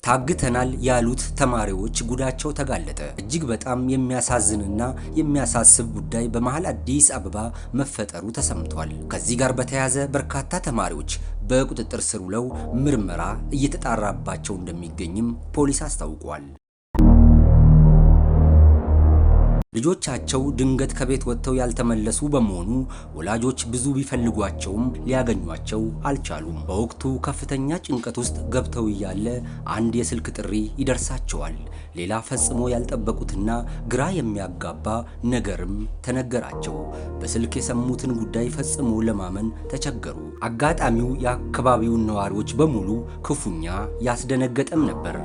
ታግተናል ያሉት ተማሪዎች ጉዳቸው ተጋለጠ። እጅግ በጣም የሚያሳዝንና የሚያሳስብ ጉዳይ በመሃል አዲስ አበባ መፈጠሩ ተሰምቷል። ከዚህ ጋር በተያያዘ በርካታ ተማሪዎች በቁጥጥር ስር ውለው ምርመራ እየተጣራባቸው እንደሚገኝም ፖሊስ አስታውቋል። ልጆቻቸው ድንገት ከቤት ወጥተው ያልተመለሱ በመሆኑ ወላጆች ብዙ ቢፈልጓቸውም ሊያገኟቸው አልቻሉም። በወቅቱ ከፍተኛ ጭንቀት ውስጥ ገብተው እያለ አንድ የስልክ ጥሪ ይደርሳቸዋል። ሌላ ፈጽሞ ያልጠበቁትና ግራ የሚያጋባ ነገርም ተነገራቸው። በስልክ የሰሙትን ጉዳይ ፈጽሞ ለማመን ተቸገሩ። አጋጣሚው የአካባቢውን ነዋሪዎች በሙሉ ክፉኛ ያስደነገጠም ነበር።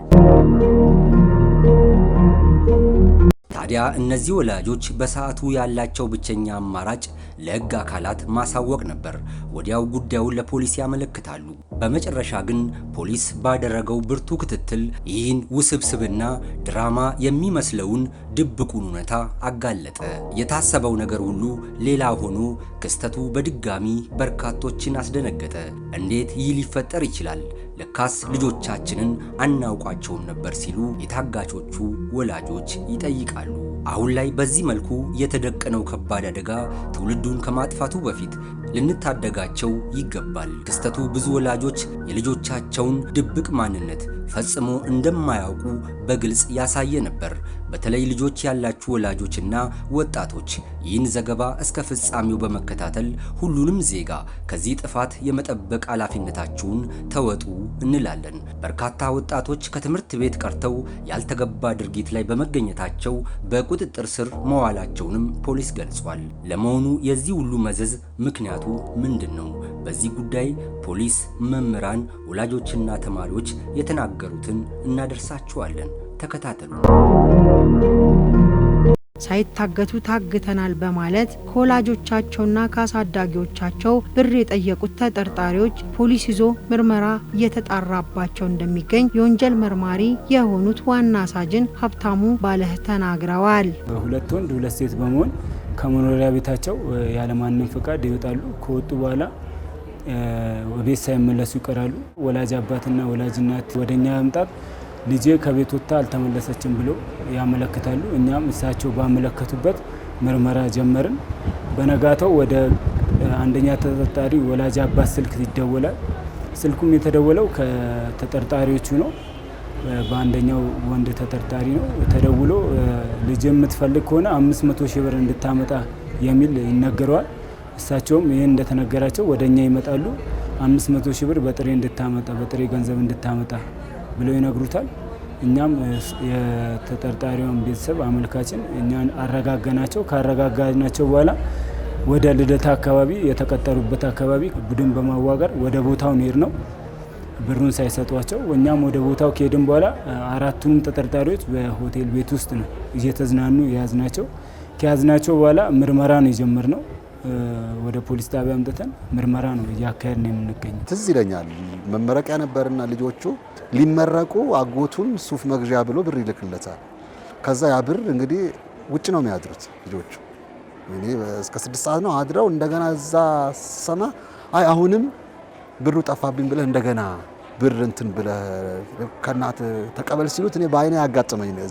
ታዲያ እነዚህ ወላጆች በሰዓቱ ያላቸው ብቸኛ አማራጭ ለሕግ አካላት ማሳወቅ ነበር። ወዲያው ጉዳዩን ለፖሊስ ያመለክታሉ። በመጨረሻ ግን ፖሊስ ባደረገው ብርቱ ክትትል ይህን ውስብስብና ድራማ የሚመስለውን ድብቁን እውነታ አጋለጠ። የታሰበው ነገር ሁሉ ሌላ ሆኖ ክስተቱ በድጋሚ በርካቶችን አስደነገጠ። እንዴት ይህ ሊፈጠር ይችላል? ለካስ ልጆቻችንን አናውቋቸውም ነበር ሲሉ የታጋቾቹ ወላጆች ይጠይቃሉ። አሁን ላይ በዚህ መልኩ የተደቀነው ከባድ አደጋ ትውልዱን ከማጥፋቱ በፊት ልንታደጋቸው ይገባል። ክስተቱ ብዙ ወላጆች የልጆቻቸውን ድብቅ ማንነት ፈጽሞ እንደማያውቁ በግልጽ ያሳየ ነበር። በተለይ ልጆች ያላችሁ ወላጆችና ወጣቶች ይህን ዘገባ እስከ ፍጻሜው በመከታተል ሁሉንም ዜጋ ከዚህ ጥፋት የመጠበቅ ኃላፊነታችሁን ተወጡ እንላለን። በርካታ ወጣቶች ከትምህርት ቤት ቀርተው ያልተገባ ድርጊት ላይ በመገኘታቸው በቁጥጥር ስር መዋላቸውንም ፖሊስ ገልጿል። ለመሆኑ የዚህ ሁሉ መዘዝ ምክንያቱ ምንድን ነው? በዚህ ጉዳይ ፖሊስ፣ መምህራን፣ ወላጆችና ተማሪዎች የተናገሩትን እናደርሳችኋለን። ተከታተሉ። ሳይታገቱ ታግተናል በማለት ከወላጆቻቸውና ከአሳዳጊዎቻቸው ብር የጠየቁት ተጠርጣሪዎች ፖሊስ ይዞ ምርመራ እየተጣራባቸው እንደሚገኝ የወንጀል መርማሪ የሆኑት ዋና ሳጅን ሀብታሙ ባለህ ተናግረዋል። ሁለት ወንድ ሁለት ሴት በመሆን ከመኖሪያ ቤታቸው ያለማንም ፍቃድ ይወጣሉ። ከወጡ በኋላ ቤት ሳይመለሱ ይቀራሉ። ወላጅ አባትና ወላጅ እናት ወደኛ መምጣት ልጄ ከቤት ወጥታ አልተመለሰችም ብለው ያመለክታሉ። እኛም እሳቸው ባመለከቱበት ምርመራ ጀመርን። በነጋታው ወደ አንደኛ ተጠርጣሪ ወላጅ አባት ስልክ ይደወላል። ስልኩም የተደወለው ከተጠርጣሪዎቹ ነው። በአንደኛው ወንድ ተጠርጣሪ ነው። ተደውሎ ልጅ የምትፈልግ ከሆነ 500 ሺህ ብር እንድታመጣ የሚል ይነገረዋል። እሳቸውም ይህን እንደተነገራቸው ወደኛ ይመጣሉ። 500 ሺህ ብር በጥሬ እንድታመጣ በጥሬ ገንዘብ እንድታመጣ ብለው ይነግሩታል። እኛም የተጠርጣሪውን ቤተሰብ አመልካችን እኛን አረጋጋናቸው። ካረጋጋናቸው በኋላ ወደ ልደታ አካባቢ የተቀጠሩበት አካባቢ ቡድን በማዋቀር ወደ ቦታው ሄድ ነው ብሩን ሳይሰጧቸው። እኛም ወደ ቦታው ከሄድን በኋላ አራቱንም ተጠርጣሪዎች በሆቴል ቤት ውስጥ ነው እየተዝናኑ የያዝናቸው። ከያዝናቸው በኋላ ምርመራ ነው የጀመርነው። ወደ ፖሊስ ጣቢያ አምጥተን ምርመራ ነው እያካሄድን የምንገኘው። ትዝ ይለኛል መመረቂያ ነበርና ልጆቹ ሊመረቁ አጎቱን ሱፍ መግዣ ብሎ ብር ይልክለታል። ከዛ ያ ብር እንግዲህ ውጭ ነው የሚያድሩት ልጆቹ። እኔ እስከ 6 ሰዓት ነው አድረው እንደገና እዛ ሰማ አይ አሁንም ብሩ ጠፋብኝ ብለህ እንደገና ብር እንትን ብለህ ከናት ተቀበል ሲሉት እኔ በአይኔ ያጋጠመኝ ነው።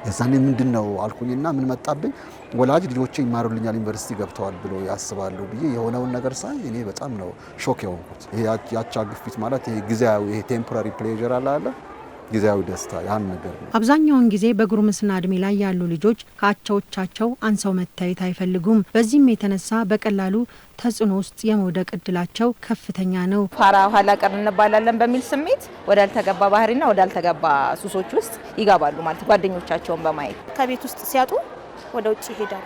የዛኔ ምንድነው አልኩኝና ምን መጣብኝ፣ ወላጅ ልጆቼ ይማሩልኛል ዩኒቨርሲቲ ገብተዋል ብሎ ያስባሉ ብዬ የሆነውን ነገር ሳይ እኔ በጣም ነው ሾክ የሆንኩት። ይሄ ያቻ ግፊት ማለት ይሄ ጊዜያዊ ይሄ ቴምፖራሪ ፕሌዠር አለ ጊዜያዊ ደስታ ያን ነገር ነው። አብዛኛውን ጊዜ በጉርምስና እድሜ ላይ ያሉ ልጆች ከአቻዎቻቸው አንሰው መታየት አይፈልጉም። በዚህም የተነሳ በቀላሉ ተጽዕኖ ውስጥ የመውደቅ እድላቸው ከፍተኛ ነው። ፋራ ኋላ ቀር እንባላለን በሚል ስሜት ወዳልተገባ ባህሪና ወዳልተገባ ሱሶች ውስጥ ይገባሉ ማለት ጓደኞቻቸውን በማየት ከቤት ውስጥ ሲያጡ ወደ ውጭ ይሄዳሉ።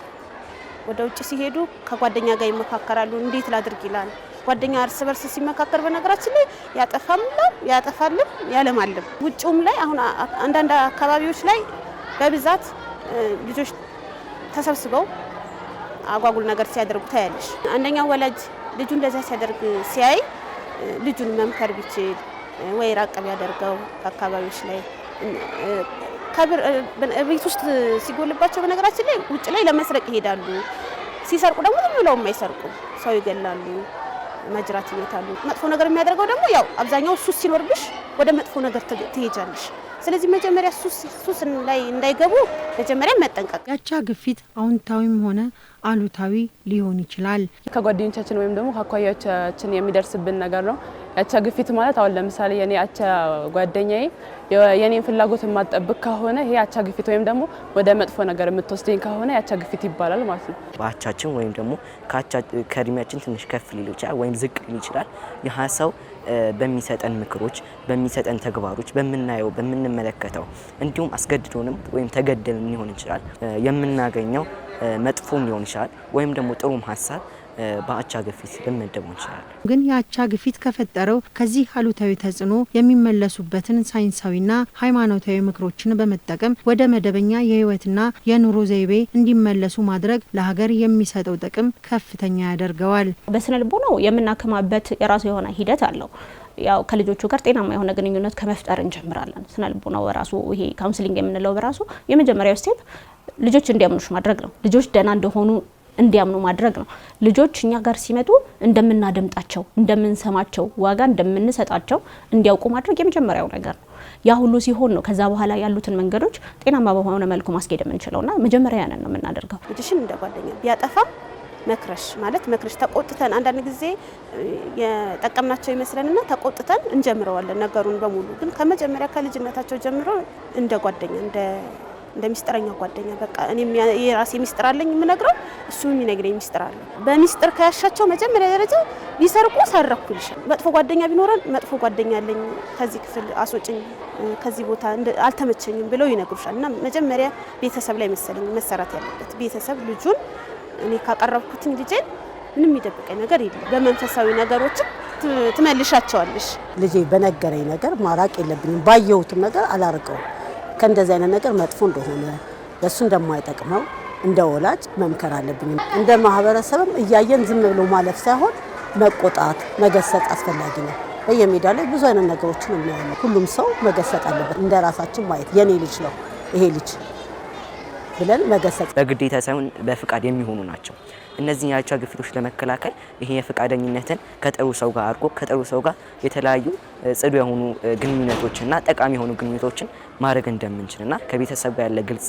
ወደ ውጭ ሲሄዱ ከጓደኛ ጋር ይመካከራሉ። እንዴት ላድርግ ይላል። ጓደኛ እርስ በርስ ሲመካከር በነገራችን ላይ ያጠፋልም ያለማልም። ውጭውም ላይ አሁን አንዳንድ አካባቢዎች ላይ በብዛት ልጆች ተሰብስበው አጓጉል ነገር ሲያደርጉ ታያለሽ። አንደኛው ወላጅ ልጁ እንደዛ ሲያደርግ ሲያይ ልጁን መምከር ቢችል ወይ ራቅ ቢያደርገው አካባቢዎች ላይ ቤት ውስጥ ሲጎልባቸው በነገራችን ላይ ውጭ ላይ ለመስረቅ ይሄዳሉ። ሲሰርቁ ደግሞ ዝም ብለው የማይሰርቁ ሰው ይገላሉ። መጅራት ይመታሉ። መጥፎ ነገር የሚያደርገው ደግሞ ያው አብዛኛው ሱስ ሲኖርብሽ ወደ መጥፎ ነገር ትሄጃለሽ። ስለዚህ መጀመሪያ ሱስ ላይ እንዳይገቡ መጀመሪያ መጠንቀቅ። የአቻ ግፊት አዎንታዊም ሆነ አሉታዊ ሊሆን ይችላል። ከጓደኞቻችን ወይም ደግሞ ከአኳያዎቻችን የሚደርስብን ነገር ነው። የአቻ ግፊት ማለት አሁን ለምሳሌ የኔ አቻ ጓደኛዬ የኔን ፍላጎት የማጠብቅ ከሆነ ይሄ አቻ ግፊት ወይም ደግሞ ወደ መጥፎ ነገር የምትወስደኝ ከሆነ የአቻ ግፊት ይባላል ማለት ነው። በአቻችን ወይም ደግሞ ከእድሜያችን ትንሽ ከፍ ሊል ይችላል ወይም ዝቅ ሊል ይችላል። ይህ ሰው በሚሰጠን ምክሮች፣ በሚሰጠን ተግባሮች፣ በምናየው በምንመለከተው እንዲሁም አስገድዶንም ወይም ተገደልን ሊሆን ይችላል የምናገኘው መጥፎም ሊሆን ይችላል ወይም ደግሞ ጥሩም ሀሳብ በአቻ ግፊት ልንመደበው እንችላለን። ግን የአቻ ግፊት ከፈጠረው ከዚህ አሉታዊ ተጽዕኖ የሚመለሱበትን ሳይንሳዊና ሃይማኖታዊ ምክሮችን በመጠቀም ወደ መደበኛ የህይወትና የኑሮ ዘይቤ እንዲመለሱ ማድረግ ለሀገር የሚሰጠው ጥቅም ከፍተኛ ያደርገዋል። በስነ ልቦናው የምናከማበት የራሱ የሆነ ሂደት አለው። ያው ከልጆቹ ጋር ጤናማ የሆነ ግንኙነት ከመፍጠር እንጀምራለን። ስነ ልቦናው በራሱ ይሄ ካውንስሊንግ የምንለው በራሱ የመጀመሪያው ስቴፕ ልጆች እንዲያምኑሽ ማድረግ ነው። ልጆች ደህና እንደሆኑ እንዲያምኑ ማድረግ ነው። ልጆች እኛ ጋር ሲመጡ እንደምናደምጣቸው፣ እንደምንሰማቸው፣ ዋጋ እንደምንሰጣቸው እንዲያውቁ ማድረግ የመጀመሪያው ነገር ነው። ያ ሁሉ ሲሆን ነው ከዛ በኋላ ያሉትን መንገዶች ጤናማ በሆነ መልኩ ማስኬድ የምንችለውና መጀመሪያ ያንን ነው የምናደርገው። ልጅሽን እንደ ጓደኛ ቢያጠፋ መክረሽ ተቆጥተን አንዳንድ ጊዜ የጠቀምናቸው ይመስለንና ተቆጥተን እንጀምረዋለን ነገሩን በሙሉ። ግን ከመጀመሪያ ከልጅነታቸው ጀምሮ እንደ ጓደኛ እንደ ሚስጥረኛ ጓደኛ በቃ እኔም የራሴ ሚስጥር አለኝ የምነግረው እሱ የሚነግረኝ ሚስጥር አለ። በሚስጥር ከያሻቸው መጀመሪያ ደረጃ ቢሰርቁ ሰረኩ ይልሻል። መጥፎ ጓደኛ ቢኖረን መጥፎ ጓደኛ አለኝ ከዚህ ክፍል አስወጭኝ ከዚህ ቦታ አልተመቸኝም ብለው ይነግሩሻል። እና መጀመሪያ ቤተሰብ ላይ መሰለኝ መሰራት ያለበት። ቤተሰብ ልጁን እኔ ካቀረብኩትኝ ልጄን ምንም የሚደብቀኝ ነገር የለም። በመንፈሳዊ ነገሮችም ትመልሻቸዋለሽ። ልጄ በነገረኝ ነገር ማራቅ የለብኝም። ባየሁትም ነገር አላርቀውም። ከእንደዚህ አይነት ነገር መጥፎ እንደሆነ ለሱ እንደማይጠቅመው እንደ ወላጅ መምከር አለብኝ። እንደ ማህበረሰብም እያየን ዝም ብሎ ማለፍ ሳይሆን መቆጣት፣ መገሰጽ አስፈላጊ ነው። በየሜዳ ላይ ብዙ አይነት ነገሮችን እናያለን። ሁሉም ሰው መገሰጥ አለበት። እንደ ራሳችን ማየት የኔ ልጅ ነው ይሄ ልጅ ብለን መገሰጽ በግዴታ ሳይሆን በፍቃድ የሚሆኑ ናቸው። እነዚህ የአቻ ግፊቶች ለመከላከል ይሄ የፍቃደኝነትን ከጥሩ ሰው ጋር አድርጎ ከጥሩ ሰው ጋር የተለያዩ ጽዱ የሆኑ ግንኙነቶችና ጠቃሚ የሆኑ ግንኙነቶችን ማድረግ እንደምንችልና ከቤተሰብ ጋር ያለ ግልጽ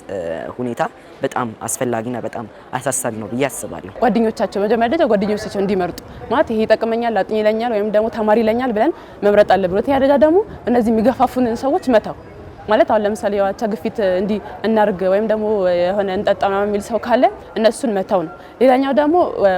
ሁኔታ በጣም አስፈላጊና በጣም አሳሳቢ ነው ብዬ አስባለሁ። ጓደኞቻቸው መጀመሪያ ደረጃ ጓደኞቻቸው እንዲመርጡ ማለት ይሄ ይጠቅመኛል፣ አጥኚ ይለኛል ወይም ደግሞ ተማሪ ይለኛል ብለን መምረጥ አለብን። ሁለተኛ ደረጃ ደግሞ እነዚህ የሚገፋፉንን ሰዎች መተው ማለት አሁን ለምሳሌ የአቻ ግፊት እንዲ እናርግ ወይም ደግሞ የሆነ እንጠጣ ምናምን የሚል ሰው ካለ እነሱን መተው ነው። ሌላኛው ደግሞ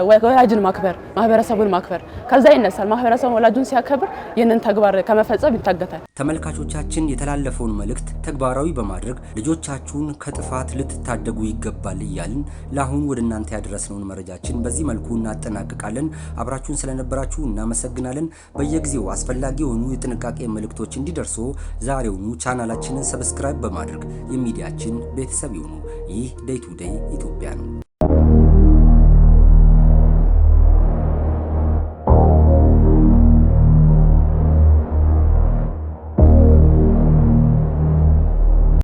ወላጅን ማክበር፣ ማህበረሰቡን ማክበር ከዛ ይነሳል። ማህበረሰቡ ወላጁን ሲያከብር ይህንን ተግባር ከመፈጸም ይታገታል። ተመልካቾቻችን የተላለፈውን መልእክት ተግባራዊ በማድረግ ልጆቻችሁን ከጥፋት ልትታደጉ ይገባል እያልን ለአሁን ወደ እናንተ ያደረስነውን መረጃችን በዚህ መልኩ እናጠናቅቃለን። አብራችሁን ስለነበራችሁ እናመሰግናለን። በየጊዜው አስፈላጊ የሆኑ የጥንቃቄ መልእክቶች እንዲደርሱ ዛሬውኑ ቻናላችን ሰብስክራይብ በማድረግ የሚዲያችን ቤተሰብ ይሁኑ። ይህ ዴይ ቱ ዴይ ኢትዮጵያ ነው።